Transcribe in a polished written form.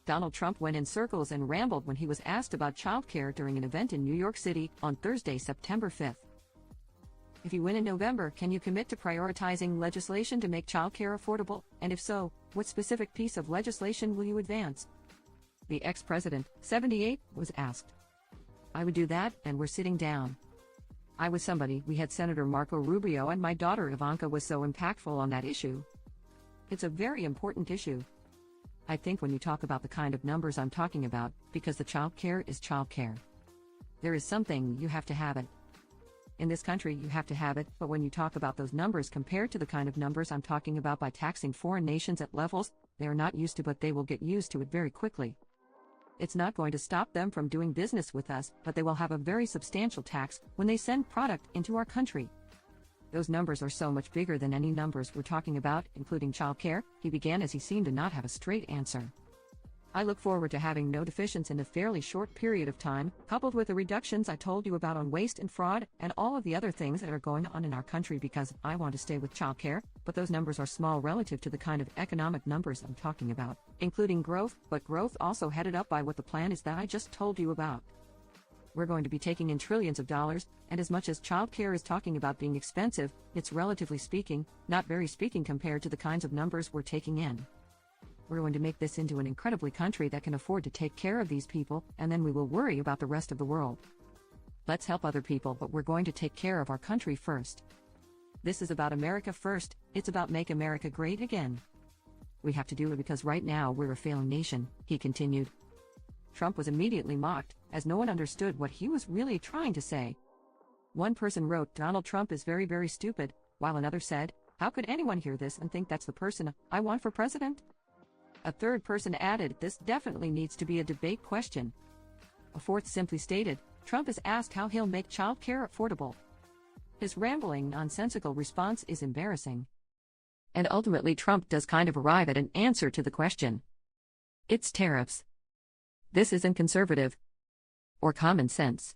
Donald Trump went in circles and rambled when he was asked about childcare during an event in New York City on Thursday, September 5th. If you win in November, can you commit to prioritizing legislation to make childcare affordable? And if so, what specific piece of legislation will you advance? The ex-president, 78, was asked. I would do that, and we're sitting down. I was somebody, we had Senator Marco Rubio and my daughter Ivanka was so impactful on that issue. It's a very important issue. I think when you talk about the kind of numbers I'm talking about, because the child care is child care. There is something, you have to have it. In this country you have to have it, but when you talk about those numbers compared to the kind of numbers I'm talking about by taxing foreign nations at levels they are not used to, but they will get used to it very quickly. It's not going to stop them from doing business with us, but they will have a very substantial tax when they send product into our country. Those numbers are so much bigger than any numbers we're talking about, including childcare, he began as he seemed to not have a straight answer. I look forward to having no deficients in a fairly short period of time, coupled with the reductions I told you about on waste and fraud, and all of the other things that are going on in our country because I want to stay with childcare, but those numbers are small relative to the kind of economic numbers I'm talking about, including growth, but growth also headed up by what the plan is that I just told you about. We're going to be taking in trillions of dollars, and as much as childcare is talking about being expensive, it's relatively speaking, not very speaking compared to the kinds of numbers we're taking in. We're going to make this into an incredibly country that can afford to take care of these people, and then we will worry about the rest of the world. Let's help other people, but we're going to take care of our country first. This is about America first, it's about Make America Great Again. We have to do it because right now we're a failing nation, he continued. Trump was immediately mocked, as no one understood what he was really trying to say. One person wrote, Donald Trump is very, very stupid, while another said, how could anyone hear this and think that's the person I want for president? A third person added, this definitely needs to be a debate question. A fourth simply stated, Trump is asked how he'll make childcare affordable. His rambling, nonsensical response is embarrassing. And ultimately Trump does kind of arrive at an answer to the question. It's tariffs. This isn't conservative or common sense.